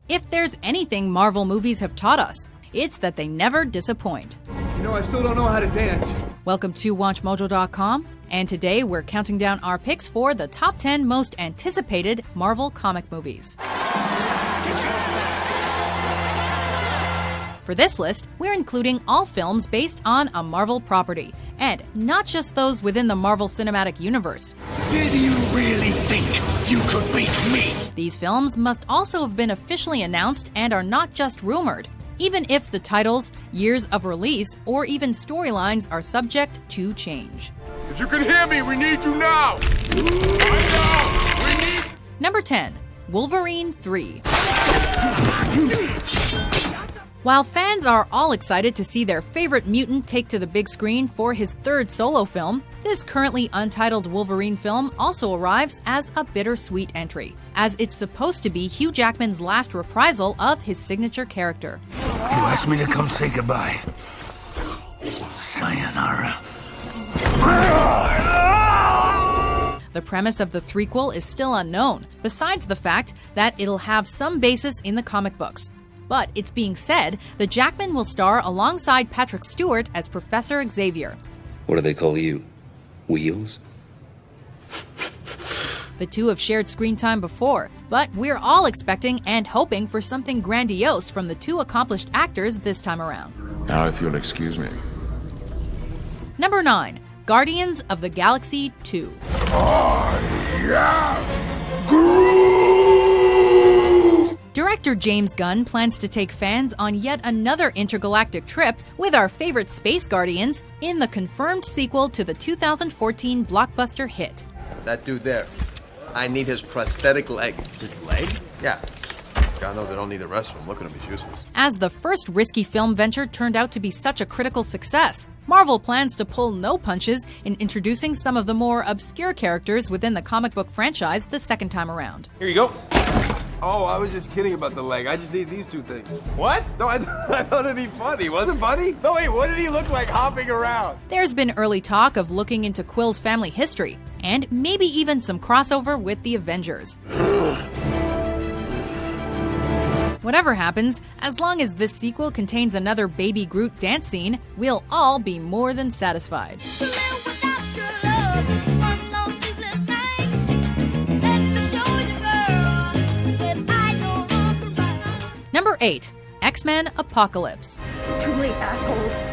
If there's anything Marvel movies have taught us, it's that they never disappoint. You know, I still don't know how to dance. Welcome to WatchMojo.com, and today we're counting down our picks for the top 10 most anticipated Marvel comic movies. For this list, we're including all films based on a Marvel property, and not just those within the Marvel Cinematic Universe. Did you really think you could beat me? These films must also have been officially announced and are not just rumored, even if the titles, years of release, or even storylines are subject to change. If you can hear me, we need you now! Right now! We need... Number 10. Wolverine 3. While fans are all excited to see their favorite mutant take to the big screen for his third solo film, this currently untitled Wolverine film also arrives as a bittersweet entry, as it's supposed to be Hugh Jackman's last reprisal of his signature character. You asked me to come say goodbye. Sayonara. The premise of the threequel is still unknown, besides the fact that it'll have some basis in the comic books. But it's being said that Jackman will star alongside Patrick Stewart as Professor Xavier. What do they call you? Wheels? The two have shared screen time before, but we're all expecting and hoping for something grandiose from the two accomplished actors this time around. Now, if you'll excuse me. Number 9. Guardians of the Galaxy 2. Director James Gunn plans to take fans on yet another intergalactic trip with our favorite space guardians in the confirmed sequel to the 2014 blockbuster hit. That dude there, I need his prosthetic leg. His leg? Yeah. God knows I don't need the rest of him. Look at him, he's useless. As the first risky film venture turned out to be such a critical success, Marvel plans to pull no punches in introducing some of the more obscure characters within the comic book franchise the second time around. Here you go. Oh, I was just kidding about the leg. I just need these two things. What? No, I thought it'd be funny. Was it funny? No, wait, what did he look like hopping around? There's been early talk of looking into Quill's family history, and maybe even some crossover with the Avengers. Whatever happens, as long as this sequel contains another Baby Groot dance scene, we'll all be more than satisfied. Number 8. X-Men Apocalypse. Too late, assholes.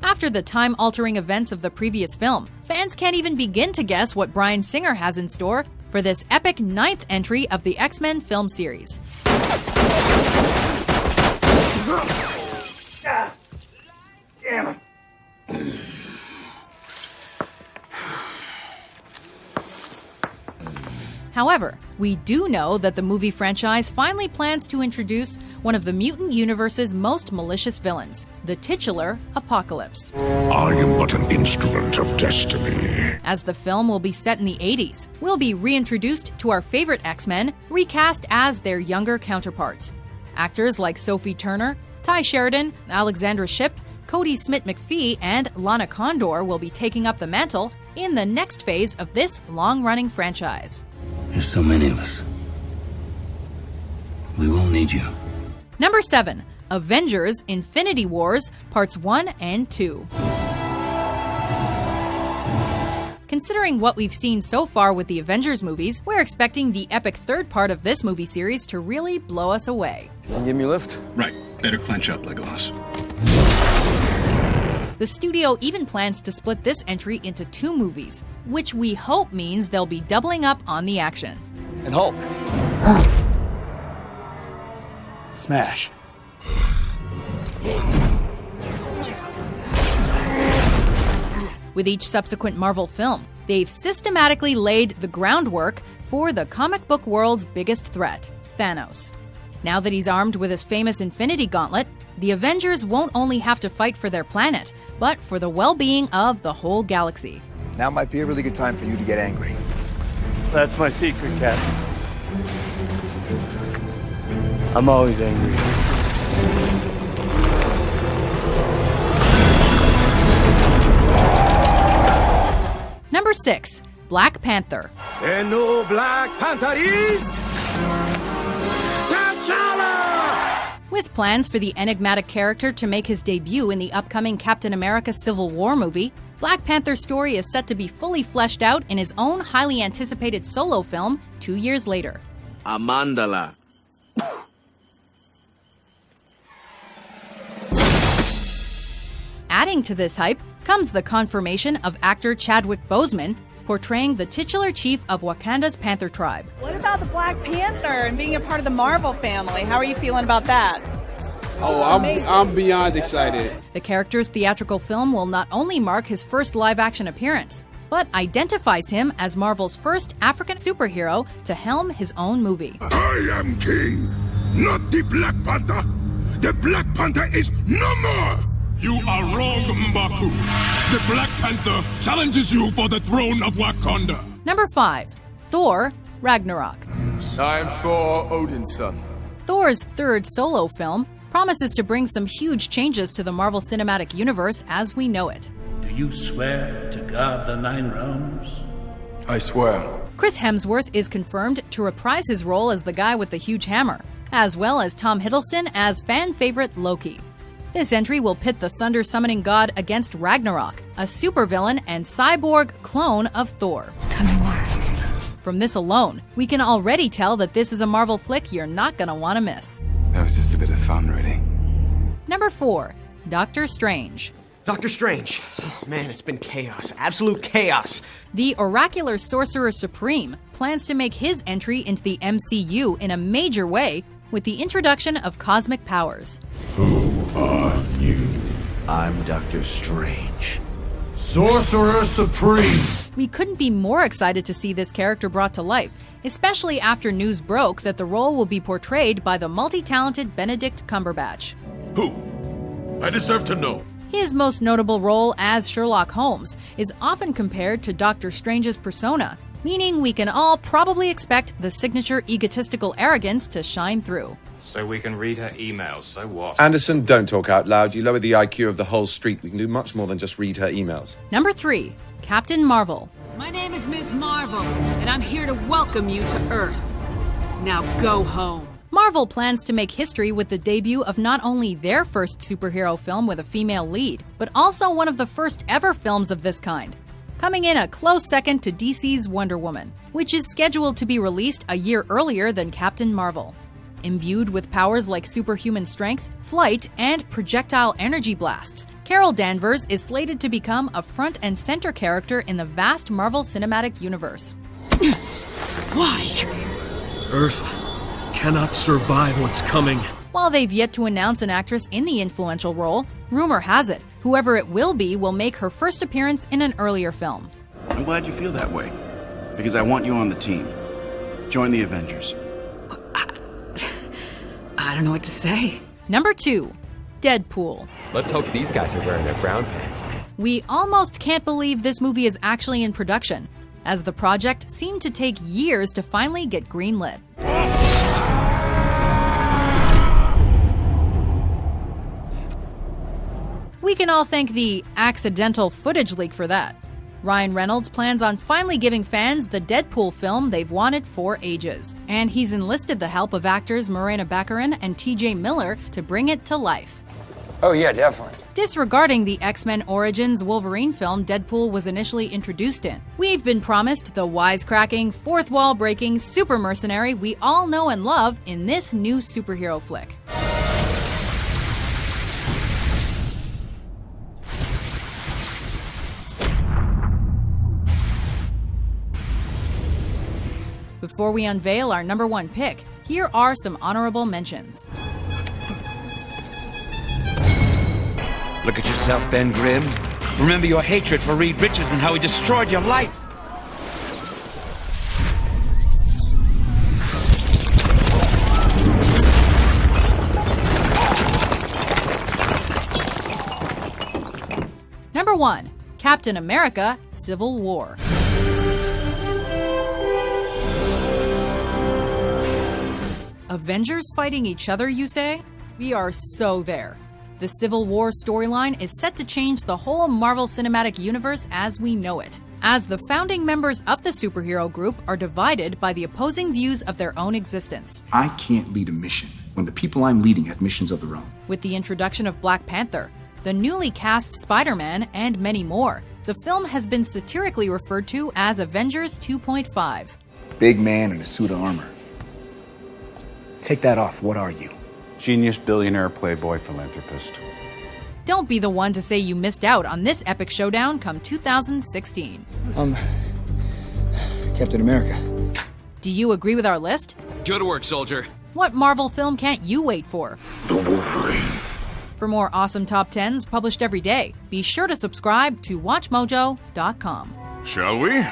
After the time-altering events of the previous film, fans can't even begin to guess what Bryan Singer has in store for this epic 9th entry of the X-Men film series. Damn it. However, we do know that the movie franchise finally plans to introduce one of the mutant universe's most malicious villains, the titular Apocalypse. I am but an instrument of destiny. As the film will be set in the 80s, we'll be reintroduced to our favorite X-Men, recast as their younger counterparts. Actors like Sophie Turner, Ty Sheridan, Alexandra Shipp, Cody Smith-McPhee, and Lana Condor will be taking up the mantle in the next phase of this long-running franchise. There's so many of us. We will need you. Number 7. Avengers Infinity Wars Parts 1 and 2. Considering what we've seen so far with the Avengers movies, we're expecting the epic third part of this movie series to really blow us away. You can give me a lift? Right. Better clench up, Legolas. The studio even plans to split this entry into 2 movies, which we hope means they'll be doubling up on the action. And Hulk. Smash. With each subsequent Marvel film, they've systematically laid the groundwork for the comic book world's biggest threat, Thanos. Now that he's armed with his famous Infinity Gauntlet, the Avengers won't only have to fight for their planet, but for the well-being of the whole galaxy. Now might be a really good time for you to get angry. That's my secret, Cap. I'm always angry. Number 6. Black Panther. And no Black Panther is T'Challa! With plans for the enigmatic character to make his debut in the upcoming Captain America Civil War movie, Black Panther's story is set to be fully fleshed out in his own highly anticipated solo film 2 years later. Amandala. Adding to this hype comes the confirmation of actor Chadwick Boseman portraying the titular chief of Wakanda's Panther tribe. What about the Black Panther and being a part of the Marvel family? How are you feeling about that? Oh, I'm beyond excited. The character's theatrical film will not only mark his first live-action appearance, but identifies him as Marvel's first African superhero to helm his own movie. I am king, not the Black Panther. The Black Panther is no more. You are wrong, M'Baku. The Black Panther challenges you for the throne of Wakanda. Number 5. Thor: Ragnarok. I am Thor, Odin's son. Thor's third solo film promises to bring some huge changes to the Marvel Cinematic Universe as we know it. Do you swear to guard the 9 realms? I swear. Chris Hemsworth is confirmed to reprise his role as the guy with the huge hammer, as well as Tom Hiddleston as fan favorite Loki. This entry will pit the thunder-summoning god against Ragnarok, a supervillain and cyborg clone of Thor. Tell me more. From this alone, we can already tell that this is a Marvel flick you're not gonna want to miss. That was just a bit of fun, really. Number 4. Doctor Strange. Doctor Strange. Oh, man, it's been chaos. Absolute chaos. The oracular Sorcerer Supreme plans to make his entry into the MCU in a major way with the introduction of cosmic powers. Who are you? I'm Doctor Strange, Sorcerer Supreme. We couldn't be more excited to see this character brought to life, especially after news broke that the role will be portrayed by the multi-talented Benedict Cumberbatch. Who? I deserve to know. His most notable role as Sherlock Holmes is often compared to Doctor Strange's persona, meaning we can all probably expect the signature egotistical arrogance to shine through. So we can read her emails, so what? Anderson, don't talk out loud. You lower the IQ of the whole street. We can do much more than just read her emails. Number 3. Captain Marvel. My name is Ms. Marvel, and I'm here to welcome you to Earth. Now go home. Marvel plans to make history with the debut of not only their first superhero film with a female lead, but also one of the first ever films of this kind. Coming in a close second to DC's Wonder Woman, which is scheduled to be released a year earlier than Captain Marvel. Imbued with powers like superhuman strength, flight, and projectile energy blasts, Carol Danvers is slated to become a front and center character in the vast Marvel Cinematic Universe. Why? Earth cannot survive what's coming. While they've yet to announce an actress in the influential role, rumor has it, whoever it will make her first appearance in an earlier film. I'm glad you feel that way, because I want you on the team. Join the Avengers. I don't know what to say. Number 2. Deadpool. Let's hope these guys are wearing their brown pants. We almost can't believe this movie is actually in production, as the project seemed to take years to finally get greenlit. We can all thank the accidental footage leak for that. Ryan Reynolds plans on finally giving fans the Deadpool film they've wanted for ages, and he's enlisted the help of actors Morena Baccarin and TJ Miller to bring it to life. Oh yeah, definitely. Disregarding the X-Men Origins Wolverine film Deadpool was initially introduced in, we've been promised the wisecracking, fourth-wall-breaking super mercenary we all know and love in this new superhero flick. Before we unveil our number 1 pick, here are some honorable mentions. Look at yourself, Ben Grimm. Remember your hatred for Reed Richards and how he destroyed your life. Number 1. Captain America: Civil War. Avengers fighting each other, you say? We are so there. The Civil War storyline is set to change the whole Marvel Cinematic Universe as we know it, as the founding members of the superhero group are divided by the opposing views of their own existence. I can't lead a mission when the people I'm leading have missions of their own. With the introduction of Black Panther, the newly cast Spider-Man, and many more, the film has been satirically referred to as Avengers 2.5. Big man in a suit of armor. Take that off, what are you? Genius, billionaire, playboy, philanthropist. Don't be the one to say you missed out on this epic showdown come 2016. Captain America. Do you agree with our list? Good work, soldier. What Marvel film can't you wait for? The Wolverine. For more awesome top 10s published every day, be sure to subscribe to WatchMojo.com. Shall we?